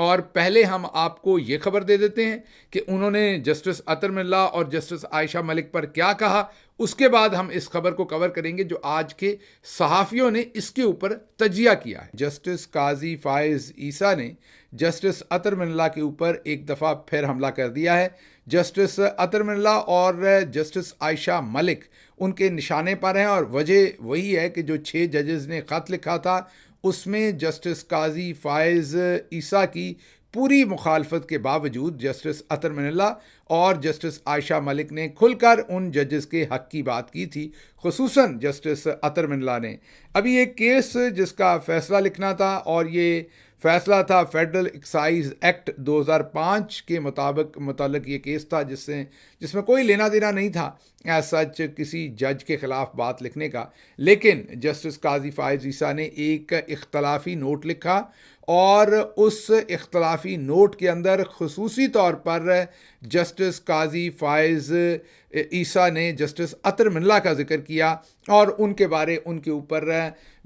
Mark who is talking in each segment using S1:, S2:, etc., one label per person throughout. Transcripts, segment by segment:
S1: اور پہلے ہم آپ کو یہ خبر دے دیتے ہیں کہ انہوں نے جسٹس اطہر من اللہ اور جسٹس عائشہ ملک پر کیا کہا. اس کے بعد ہم اس خبر کو کور کریں گے جو آج کے صحافیوں نے اس کے اوپر تجزیہ کیا ہے. جسٹس قاضی فائز عیسیٰ نے جسٹس اطہر من اللہ کے اوپر ایک دفعہ پھر حملہ کر دیا ہے. جسٹس اطہر من اللہ اور جسٹس عائشہ ملک ان کے نشانے پر ہیں، اور وجہ وہی ہے کہ جو 6 ججز نے خط لکھا تھا اس میں جسٹس قاضی فائز عیسیٰ کی پوری مخالفت کے باوجود جسٹس اطہر من اللہ اور جسٹس عائشہ ملک نے کھل کر ان ججز کے حق کی بات کی تھی، خصوصاً جسٹس اطہر من اللہ نے. ابھی ایک کیس جس کا فیصلہ لکھنا تھا، اور یہ فیصلہ تھا فیڈرل ایکسائز ایکٹ 2005 کے متعلق یہ کیس تھا جس میں کوئی لینا دینا نہیں تھا ایز سچ کسی جج کے خلاف بات لکھنے کا. لیکن جسٹس قاضی فائز عیسیٰ نے ایک اختلافی نوٹ لکھا، اور اس اختلافی نوٹ کے اندر خصوصی طور پر جسٹس قاضی فائز عیسیٰ نے جسٹس اطہر من اللہ کا ذکر کیا، اور ان کے اوپر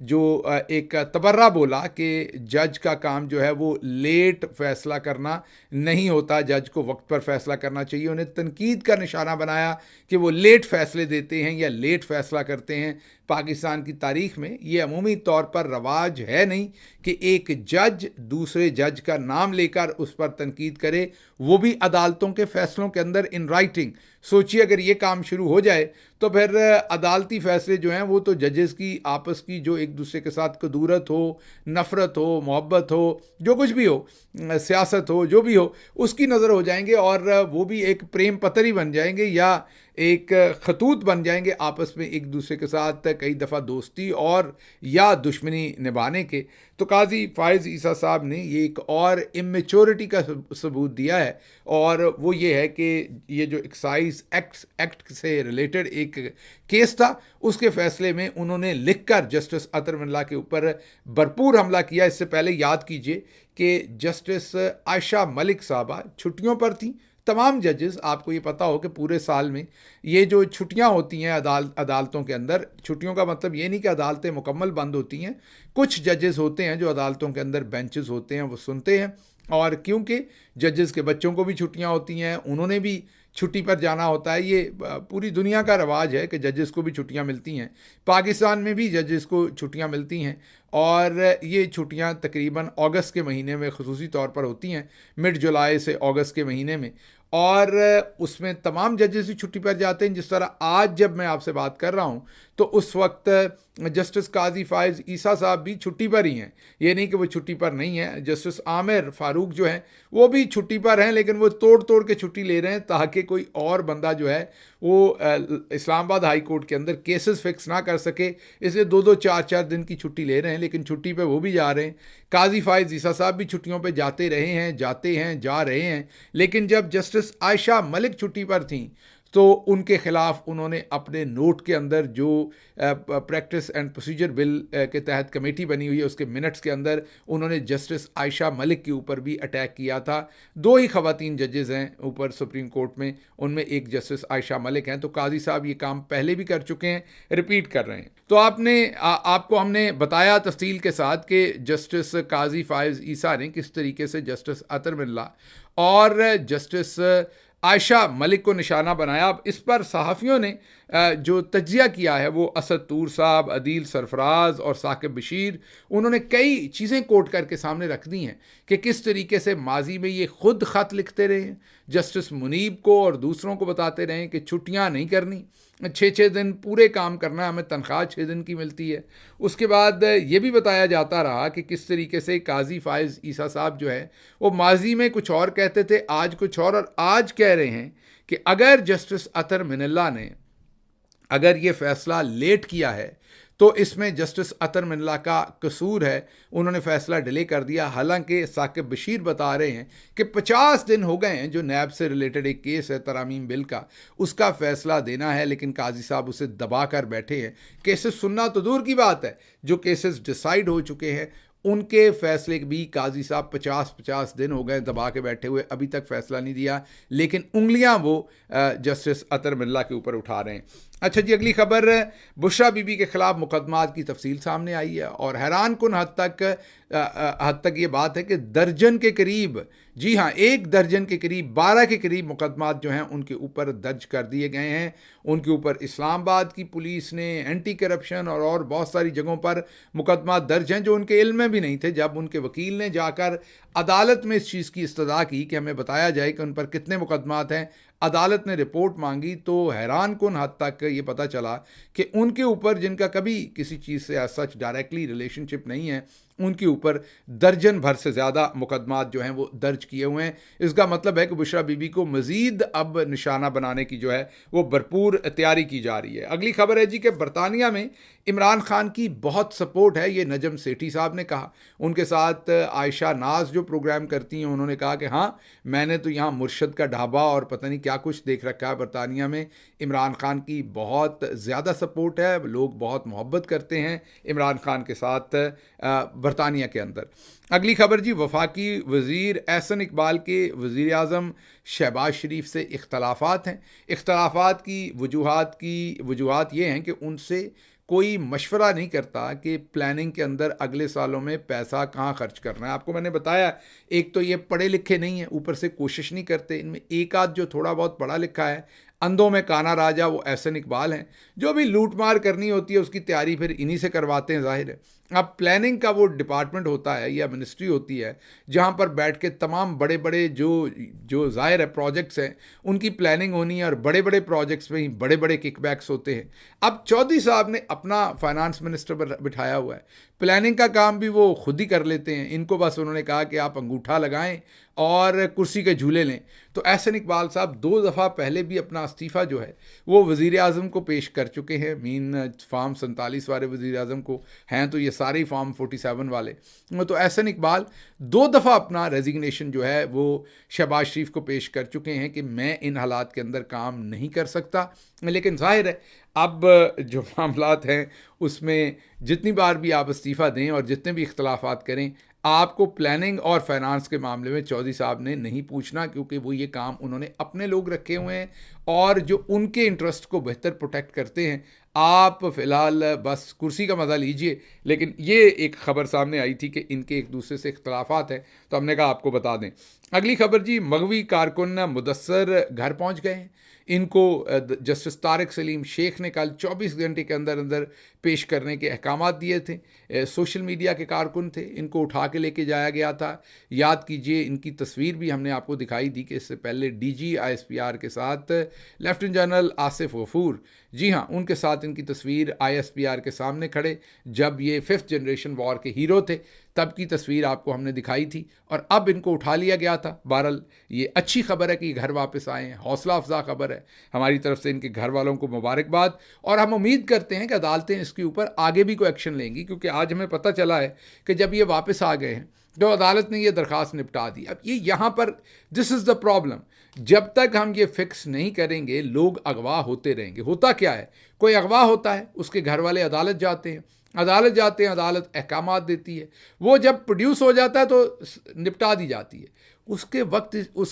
S1: جو ایک تبرہ بولا کہ جج کا کام جو ہے وہ لیٹ فیصلہ کرنا نہیں ہوتا، جج کو وقت پر فیصلہ کرنا چاہیے. انہیں تنقید کا نشانہ بنایا کہ وہ لیٹ فیصلے دیتے ہیں یا لیٹ فیصلہ کرتے ہیں. پاکستان کی تاریخ میں یہ عمومی طور پر رواج ہے نہیں کہ ایک جج دوسرے جج کا نام لے کر اس پر تنقید کرے، وہ بھی عدالتوں کے فیصلوں کے اندر ان رائٹنگ. سوچیے اگر یہ کام شروع ہو جائے تو پھر عدالتی فیصلے جو ہیں وہ تو ججز کی آپس کی جو ایک دوسرے کے ساتھ کدورت ہو، نفرت ہو، محبت ہو، جو کچھ بھی ہو، سیاست ہو، جو بھی ہو، اس کی نظر ہو جائیں گے، اور وہ بھی ایک پریم پتری بن جائیں گے یا ایک خطوط بن جائیں گے آپس میں ایک دوسرے کے ساتھ کئی دفعہ دوستی اور یا دشمنی نبھانے کے. تو قاضی فائز عیسیٰ صاحب نے یہ ایک اور امیچورٹی کا ثبوت دیا ہے، اور وہ یہ ہے کہ یہ جو ایکسائز ایکٹ سے ریلیٹڈ ایک کیس تھا اس کے فیصلے میں انہوں نے لکھ کر جسٹس اطہر من اللہ کے اوپر بھرپور حملہ کیا. اس سے پہلے یاد کیجئے کہ جسٹس عائشہ ملک صاحبہ چھٹیوں پر تھیں. تمام ججز، آپ کو یہ پتہ ہو کہ پورے سال میں یہ جو چھٹیاں ہوتی ہیں عدالتوں کے اندر، چھٹیوں کا مطلب یہ نہیں کہ عدالتیں مکمل بند ہوتی ہیں، کچھ ججز ہوتے ہیں جو عدالتوں کے اندر بینچز ہوتے ہیں وہ سنتے ہیں، اور کیونکہ ججز کے بچوں کو بھی چھٹیاں ہوتی ہیں، انہوں نے بھی چھٹی پر جانا ہوتا ہے. یہ پوری دنیا کا رواج ہے کہ ججز کو بھی چھٹیاں ملتی ہیں. پاکستان میں بھی ججز کو چھٹیاں ملتی ہیں، اور یہ چھٹیاں تقریباً اگست کے مہینے میں خصوصی طور پر ہوتی ہیں، مڈ جولائی سے اگست کے مہینے میں، اور اس میں تمام ججز بھی چھٹی پر جاتے ہیں. جس طرح آج جب میں آپ سے بات کر رہا ہوں تو اس وقت جسٹس قاضی فائز عیسیٰ صاحب بھی چھٹی پر ہی ہیں، یہ نہیں کہ وہ چھٹی پر نہیں ہیں. جسٹس عامر فاروق جو ہیں وہ بھی چھٹی پر ہیں، لیکن وہ توڑ کے چھٹی لے رہے ہیں تاکہ کوئی اور بندہ جو ہے وہ اسلام آباد ہائی کورٹ کے اندر کیسز فکس نہ کر سکے، اس لیے 2 4 دن کی چھٹی لے رہے ہیں. لیکن چھٹی پہ وہ بھی جا رہے ہیں. قاضی فائز عیسیٰ صاحب بھی چھٹیوں پہ جاتے ہیں جا رہے ہیں. لیکن جب جسٹس عائشہ ملک چھٹی پر تھیں تو ان کے خلاف انہوں نے اپنے نوٹ کے اندر جو پریکٹس اینڈ پروسیجر بل کے تحت کمیٹی بنی ہوئی ہے اس کے منٹس کے اندر انہوں نے جسٹس عائشہ ملک کے اوپر بھی اٹیک کیا تھا. 2 ہی خواتین ججز ہیں اوپر سپریم کورٹ میں، ان میں ایک جسٹس عائشہ ملک ہیں. تو قاضی صاحب یہ کام پہلے بھی کر چکے ہیں، ریپیٹ کر رہے ہیں. تو آپ کو ہم نے بتایا تفصیل کے ساتھ کہ جسٹس قاضی فائز عیسیٰ نے کس طریقے سے جسٹس اطہر من اللہ اور جسٹس عائشہ ملک کو نشانہ بنایا. اب اس پر صحافیوں نے جو تجزیہ کیا ہے وہ اسد طور صاحب، عدیل سرفراز اور ثاقب بشیر، انہوں نے کئی چیزیں کوٹ کر کے سامنے رکھ دی ہیں کہ کس طریقے سے ماضی میں یہ خود خط لکھتے رہے ہیں جسٹس منیب کو اور دوسروں کو، بتاتے رہے کہ چھٹیاں نہیں کرنی، 6 دن پورے کام کرنا ہے، ہمیں تنخواہ 6 دن کی ملتی ہے. اس کے بعد یہ بھی بتایا جاتا رہا کہ کس طریقے سے قاضی فائز عیسیٰ صاحب جو ہے وہ ماضی میں کچھ اور کہتے تھے، آج کچھ اور آج کہہ رہے ہیں کہ اگر جسٹس اطہر من اللہ نے اگر یہ فیصلہ لیٹ کیا ہے تو اس میں جسٹس اطہر من اللہ کا قصور ہے، انہوں نے فیصلہ ڈیلے کر دیا. حالانکہ ثاقب بشیر بتا رہے ہیں کہ 50 دن ہو گئے ہیں جو نیب سے ریلیٹڈ ایک کیس ہے ترامیم بل کا، اس کا فیصلہ دینا ہے، لیکن قاضی صاحب اسے دبا کر بیٹھے ہیں. کیسز سننا تو دور کی بات ہے، جو کیسز ڈیسائیڈ ہو چکے ہیں ان کے فیصلے بھی قاضی صاحب 50 دن ہو گئے دبا کے بیٹھے ہوئے, ابھی تک فیصلہ نہیں دیا, لیکن انگلیاں وہ جسٹس اطہر ملا کے اوپر اٹھا رہے ہیں. اچھا جی, اگلی خبر, بشرا بی بی کے خلاف مقدمات کی تفصیل سامنے آئی ہے, اور حیران کن حد تک یہ بات ہے کہ درجن کے قریب, جی ہاں 1 درجن کے قریب 12 کے قریب مقدمات جو ہیں ان کے اوپر درج کر دیے گئے ہیں. ان کے اوپر اسلام آباد کی پولیس نے, اینٹی کرپشن اور بہت ساری جگہوں پر مقدمات درج ہیں جو ان کے علم میں بھی نہیں تھے. جب ان کے وکیل نے جا کر عدالت میں اس چیز کی استدعا کی کہ ہمیں بتایا جائے کہ ان پر کتنے مقدمات ہیں, عدالت نے رپورٹ مانگی, تو حیران کن حد تک یہ پتہ چلا کہ ان کے اوپر, جن کا کبھی کسی چیز سے سچ ڈائریکٹلی ریلیشن شپ نہیں ہے, ان کے اوپر درجن بھر سے زیادہ مقدمات جو ہیں وہ درج کیے ہوئے ہیں. اس کا مطلب ہے کہ بشرا بی بی کو مزید اب نشانہ بنانے کی جو ہے وہ بھرپور تیاری کی جا رہی ہے. اگلی خبر ہے جی کہ برطانیہ میں عمران خان کی بہت سپورٹ ہے, یہ نجم سیٹھی صاحب نے کہا. ان کے ساتھ عائشہ ناز جو پروگرام کرتی ہیں, انہوں نے کہا کہ ہاں میں نے تو یہاں مرشد کا ڈھابا اور پتہ نہیں کیا کچھ دیکھ رکھا ہے. برطانیہ میں عمران خان کی بہت زیادہ سپورٹ ہے, لوگ بہت محبت کرتے ہیں عمران خان کے ساتھ برطانیہ کے اندر. اگلی خبر جی, وفاقی وزیر احسن اقبال کے وزیر اعظم شہباز شریف سے اختلافات ہیں. اختلافات کی وجوہات یہ ہیں کہ ان سے کوئی مشورہ نہیں کرتا کہ پلاننگ کے اندر اگلے سالوں میں پیسہ کہاں خرچ کرنا ہے. آپ کو میں نے بتایا, ایک تو یہ پڑھے لکھے نہیں ہیں, اوپر سے کوشش نہیں کرتے. ان میں ایک آدھ جو تھوڑا بہت پڑھا لکھا ہے, اندھوں میں کانا راجا, وہ احسن اقبال ہیں. جو بھی لوٹ مار کرنی ہوتی ہے اس کی تیاری پھر انہی سے کرواتے ہیں. ظاہر ہے اب پلاننگ کا وہ ڈپارٹمنٹ ہوتا ہے یا منسٹری ہوتی ہے جہاں پر بیٹھ کے تمام بڑے بڑے جو ظاہر ہے پروجیکٹس ہیں ان کی پلاننگ ہونی ہے, اور بڑے بڑے پروجیکٹس میں ہی بڑے بڑے کک بیکس ہوتے ہیں. اب چودھری صاحب نے اپنا فائنانس منسٹر بٹھایا ہوا ہے, پلاننگ کا کام بھی وہ خود ہی کر لیتے ہیں. ان کو بس انہوں نے کہا کہ آپ انگوٹھا لگائیں اور کرسی کے جھولے لیں. تو احسن اقبال صاحب 2 دفعہ پہلے بھی اپنا استعفیٰ جو ہے وہ وزیر اعظم کو پیش کر چکے ہیں. مین فارم 47 والے وزیر اعظم کو ہیں تو یہ سارے ہی فارم 47 والے. تو احسن اقبال 2 دفعہ اپنا ریزگنیشن جو ہے وہ شہباز شریف کو پیش کر چکے ہیں کہ میں ان حالات کے اندر کام نہیں کر سکتا. لیکن ظاہر ہے اب جو معاملات ہیں اس میں جتنی بار بھی آپ استعفیٰ دیں اور جتنے بھی اختلافات کریں, آپ کو پلاننگ اور فائنانس کے معاملے میں چودھری صاحب نے نہیں پوچھنا, کیونکہ وہ یہ کام انہوں نے اپنے لوگ رکھے ہوئے ہیں اور جو ان کے انٹرسٹ کو بہتر پروٹیکٹ کرتے ہیں. آپ فی الحال بس کرسی کا مزہ لیجئے. لیکن یہ ایک خبر سامنے آئی تھی کہ ان کے ایک دوسرے سے اختلافات ہیں, تو ہم نے کہا آپ کو بتا دیں. اگلی خبر جی, مغوی کارکن مدثر گھر پہنچ گئے ہیں. ان کو جسٹس طارق سلیم شیخ نے کل 24 گھنٹے کے اندر پیش کرنے کے احکامات دیے تھے. سوشل میڈیا کے کارکن تھے, ان کو اٹھا کے لے کے جایا گیا تھا. یاد کیجئے ان کی تصویر بھی ہم نے آپ کو دکھائی دی کہ اس سے پہلے ڈی جی ISPR کے ساتھ لیفٹنٹ جنرل آصف غفور, جی ہاں ان کے ساتھ ان کی تصویر ISPR کے سامنے کھڑے جب یہ 5th جنریشن وار کے ہیرو تھے, تب کی تصویر آپ کو ہم نے دکھائی تھی, اور اب ان کو اٹھا لیا گیا تھا. بہرحال یہ اچھی خبر ہے کہ یہ گھر واپس آئے ہیں, حوصلہ افزا خبر ہے. ہماری طرف سے ان کے گھر والوں کو مبارکباد, اور ہم امید کرتے ہیں کہ عدالتیں اس کے اوپر آگے بھی کوئی ایکشن لیں گی, کیونکہ آج ہمیں پتہ چلا ہے کہ جب یہ واپس آ گئے ہیں تو عدالت نے یہ درخواست نپٹا دی. اب یہ یہاں پر دس از دا پرابلم, جب تک ہم یہ فکس نہیں کریں گے لوگ اغوا ہوتے رہیں گے. ہوتا کیا ہے, کوئی اغوا ہوتا ہے, اس کے گھر والے عدالت جاتے ہیں, عدالت احکامات دیتی ہے, وہ جب پروڈیوس ہو جاتا ہے تو نپٹا دی جاتی ہے. اس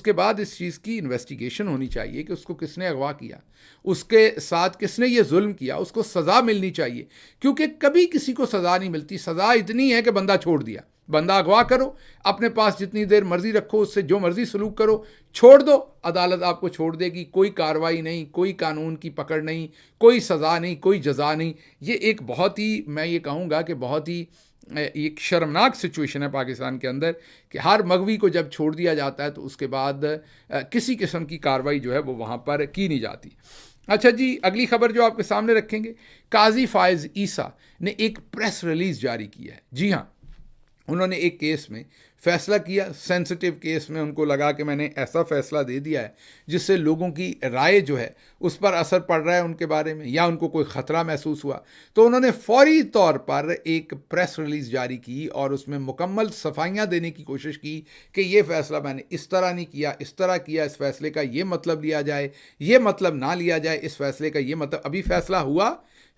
S1: کے بعد اس چیز کی انویسٹیگیشن ہونی چاہیے کہ اس کو کس نے اغوا کیا, اس کے ساتھ کس نے یہ ظلم کیا, اس کو سزا ملنی چاہیے, کیونکہ کبھی کسی کو سزا نہیں ملتی. سزا اتنی ہے کہ بندہ چھوڑ دیا, بندہ اغوا کرو, اپنے پاس جتنی دیر مرضی رکھو, اس سے جو مرضی سلوک کرو, چھوڑ دو, عدالت آپ کو چھوڑ دے گی. کوئی کارروائی نہیں, کوئی قانون کی پکڑ نہیں, کوئی سزا نہیں, کوئی جزا نہیں. یہ ایک بہت ہی, میں یہ کہوں گا کہ بہت ہی ایک شرمناک سچویشن ہے پاکستان کے اندر کہ ہر مغوی کو جب چھوڑ دیا جاتا ہے تو اس کے بعد کسی قسم کی کارروائی جو ہے وہ وہاں پر کی نہیں جاتی. اچھا جی, اگلی خبر جو آپ کے سامنے رکھیں گے, قاضی فائز عیسیٰ نے ایک پریس ریلیز جاری کیا ہے. جی ہاں, انہوں نے ایک کیس میں فیصلہ کیا, سینسٹیو کیس میں ان کو لگا کہ میں نے ایسا فیصلہ دے دیا ہے جس سے لوگوں کی رائے جو ہے اس پر اثر پڑ رہا ہے ان کے بارے میں, یا ان کو کوئی خطرہ محسوس ہوا, تو انہوں نے فوری طور پر ایک پریس ریلیز جاری کی اور اس میں مکمل صفائیاں دینے کی کوشش کی کہ یہ فیصلہ میں نے اس طرح نہیں کیا, اس طرح کیا, اس فیصلے کا یہ مطلب لیا جائے, یہ مطلب نہ لیا جائے, اس فیصلے کا یہ مطلب. ابھی فیصلہ ہوا,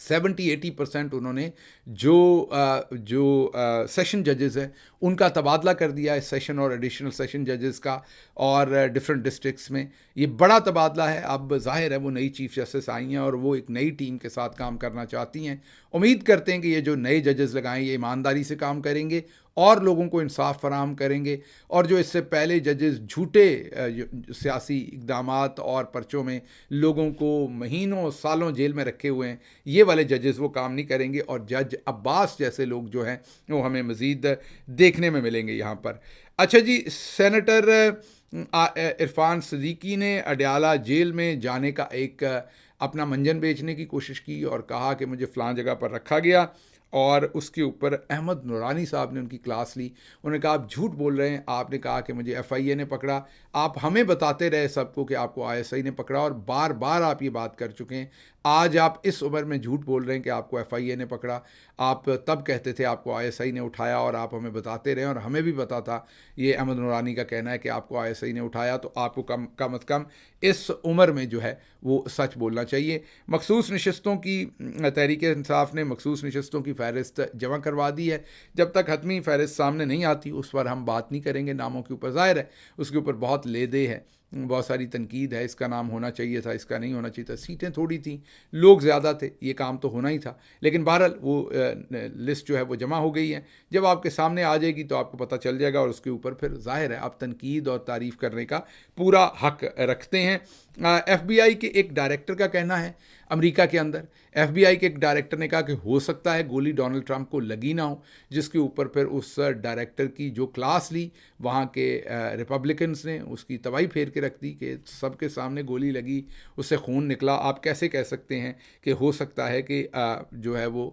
S1: 70-80% انہوں نے جو سیشن ججز ہیں ان کا تبادلہ کر دیا ہے، سیشن اور ایڈیشنل سیشن ججز کا، اور ڈفرینٹ ڈسٹرکٹس میں یہ بڑا تبادلہ ہے۔ اب ظاہر ہے وہ نئی چیف جسٹس آئی ہیں اور وہ ایک نئی ٹیم کے ساتھ کام کرنا چاہتی ہیں۔ امید کرتے ہیں کہ یہ جو نئے ججز لگائیں یہ ایمانداری سے کام کریں گے اور لوگوں کو انصاف فراہم کریں گے، اور جو اس سے پہلے ججز جھوٹے سیاسی اقدامات اور پرچوں میں لوگوں کو مہینوں سالوں جیل میں رکھے ہوئے ہیں، یہ والے ججز وہ کام نہیں کریں گے، اور جج عباس جیسے لوگ جو ہیں وہ ہمیں مزید دیکھنے میں ملیں گے یہاں پر۔ اچھا جی، سینیٹر عرفان صدیقی نے اڈیالہ جیل میں جانے کا ایک اپنا منجن بیچنے کی کوشش کی اور کہا کہ مجھے فلاں جگہ پر رکھا گیا، اور اس کے اوپر احمد نورانی صاحب نے ان کی کلاس لی۔ انہوں نے کہا آپ جھوٹ بول رہے ہیں، آپ نے کہا کہ مجھے ایف آئی اے نے پکڑا، آپ ہمیں بتاتے رہے سب کو کہ آپ کو آئی ایس آئی نے پکڑا، اور بار بار آپ یہ بات کر چکے ہیں۔ آج آپ اس عمر میں جھوٹ بول رہے ہیں کہ آپ کو ایف آئی اے نے پکڑا، آپ تب کہتے تھے آپ کو آئی ایس آئی نے اٹھایا، اور آپ ہمیں بتاتے رہے، اور ہمیں بھی پتا تھا، یہ احمد نورانی کا کہنا ہے کہ آپ کو آئی ایس آئی نے اٹھایا، تو آپ کو کم از کم اس عمر میں جو ہے وہ سچ بولنا چاہیے۔ مخصوص نشستوں کی تحریک انصاف نے مخصوص نشستوں کی فہرست جمع کروا دی ہے۔ جب تک حتمی فہرست سامنے نہیں آتی اس پر ہم بات نہیں کریں گے ناموں کے اوپر۔ ظاہر ہے اس کے اوپر بہت لے دے ہے، بہت ساری تنقید ہے، اس کا نام ہونا چاہیے تھا، اس کا نہیں ہونا چاہیے تھا، سیٹیں تھوڑی تھیں، لوگ زیادہ تھے، یہ کام تو ہونا ہی تھا، لیکن بہرحال وہ لسٹ جو ہے وہ جمع ہو گئی ہے۔ جب آپ کے سامنے آ جائے گی تو آپ کو پتہ چل جائے گا، اور اس کے اوپر پھر ظاہر ہے آپ تنقید اور تعریف کرنے کا پورا حق رکھتے ہیں۔ ایف بی آئی کے ایک ڈائریکٹر کا کہنا ہے، امریکہ کے اندر ایف بی آئی کے ایک ڈائریکٹر نے کہا کہ ہو سکتا ہے گولی ڈونلڈ ٹرمپ کو لگی نہ ہو، جس کے اوپر پھر اس ڈائریکٹر کی جو کلاس لی وہاں کے ریپبلکنس نے اس کی تباہی پھیر کے رکھ دی کہ سب کے سامنے گولی لگی، اس سے خون نکلا، آپ کیسے کہہ سکتے ہیں کہ ہو سکتا ہے کہ جو ہے وہ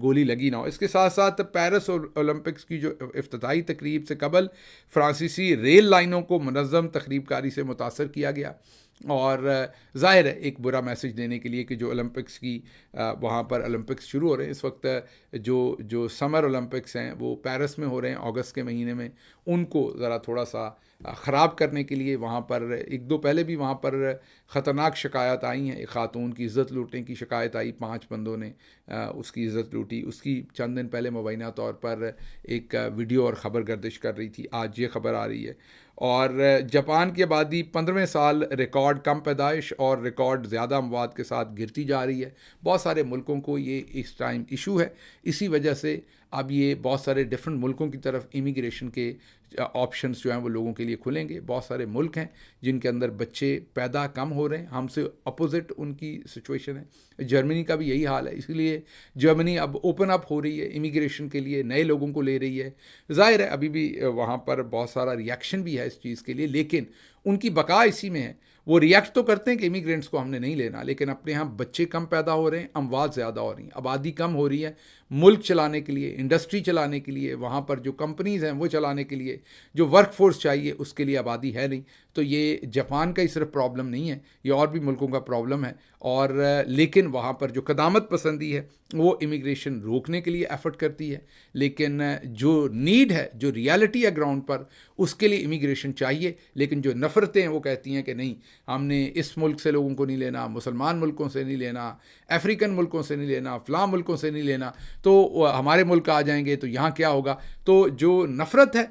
S1: گولی لگی نہ ہو۔ اس کے ساتھ ساتھ پیرس اولمپکس کی جو افتتاحی تقریب سے قبل فرانسیسی ریل لائنوں کو منظم تخریب کاری سے متاثر کیا گیا، اور ظاہر ہے ایک برا میسج دینے کے لیے کہ جو اولمپکس کی وہاں پر اولمپکس شروع ہو رہے ہیں اس وقت، جو سمر اولمپکس ہیں وہ پیرس میں ہو رہے ہیں اگست کے مہینے میں، ان کو ذرا تھوڑا سا خراب کرنے کے لیے وہاں پر ایک دو پہلے بھی وہاں پر خطرناک شکایات آئی ہیں۔ ایک خاتون کی عزت لوٹنے کی شکایت آئی، 5 بندوں نے اس کی عزت لوٹی، اس کی چند دن پہلے مبینہ طور پر ایک ویڈیو اور خبر گردش کر رہی تھی، آج یہ خبر آ رہی ہے۔ اور جاپان کی آبادی 15ویں سال ریکارڈ کم پیدائش اور ریکارڈ زیادہ اموات کے ساتھ گرتی جا رہی ہے۔ بہت سارے ملکوں کو یہ اس ٹائم ایشو ہے، اسی وجہ سے اب یہ بہت سارے ڈفرینٹ ملکوں کی طرف امیگریشن کے آپشنز جو ہیں وہ لوگوں کے لیے کھلیں گے۔ بہت سارے ملک ہیں جن کے اندر بچے پیدا کم ہو رہے ہیں، ہم سے اپوزٹ ان کی سچویشن ہے۔ جرمنی کا بھی یہی حال ہے، اسی لیے جرمنی اب اوپن اپ ہو رہی ہے امیگریشن کے لیے، نئے لوگوں کو لے رہی ہے۔ ظاہر ہے ابھی بھی وہاں پر بہت سارا ریئیکشن بھی ہے اس چیز کے لیے، لیکن ان کی بقا اسی میں ہے۔ وہ ریئیکٹ تو کرتے ہیں کہ امیگرینٹس کو ہم نے نہیں لینا، لیکن اپنے ہاں بچے کم پیدا ہو رہے ہیں، اموات زیادہ ہو رہی ہیں، آبادی کم ہو رہی ہے، ملک چلانے کے لیے، انڈسٹری چلانے کے لیے، وہاں پر جو کمپنیز ہیں وہ چلانے کے لیے جو ورک فورس چاہیے اس کے لیے آبادی ہے نہیں۔ تو یہ جاپان کا ہی صرف پرابلم نہیں ہے، یہ اور بھی ملکوں کا پرابلم ہے، اور لیکن وہاں پر جو قدامت پسندی ہے وہ امیگریشن روکنے کے لیے ایفرٹ کرتی ہے، لیکن جو نیڈ ہے، جو ریالٹی ہے گراؤنڈ پر، اس کے لیے امیگریشن چاہیے۔ لیکن جو نفرتیں ہیں وہ کہتی ہیں کہ نہیں، ہم نے اس ملک سے لوگوں کو نہیں لینا، مسلمان ملکوں سے نہیں لینا، افریقن ملکوں سے نہیں لینا، فلاں ملکوں سے نہیں لینا، تو ہمارے ملک آ جائیں گے تو یہاں کیا ہوگا۔ تو جو نفرت ہے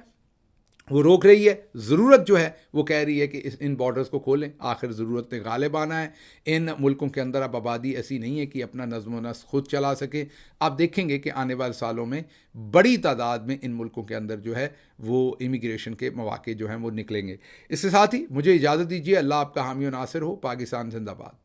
S1: وہ روک رہی ہے، ضرورت جو ہے وہ کہہ رہی ہے کہ ان بارڈرز کو کھولیں، آخر ضرورت نے غالب آنا ہے۔ ان ملکوں کے اندر اب آبادی ایسی نہیں ہے کہ اپنا نظم و نسق خود چلا سکے۔ آپ دیکھیں گے کہ آنے والے سالوں میں بڑی تعداد میں ان ملکوں کے اندر جو ہے وہ امیگریشن کے مواقع جو ہیں وہ نکلیں گے۔ اس کے ساتھ ہی مجھے اجازت دیجیے، اللہ آپ کا حامی و ناصر ہو۔ پاکستان زندہ باد۔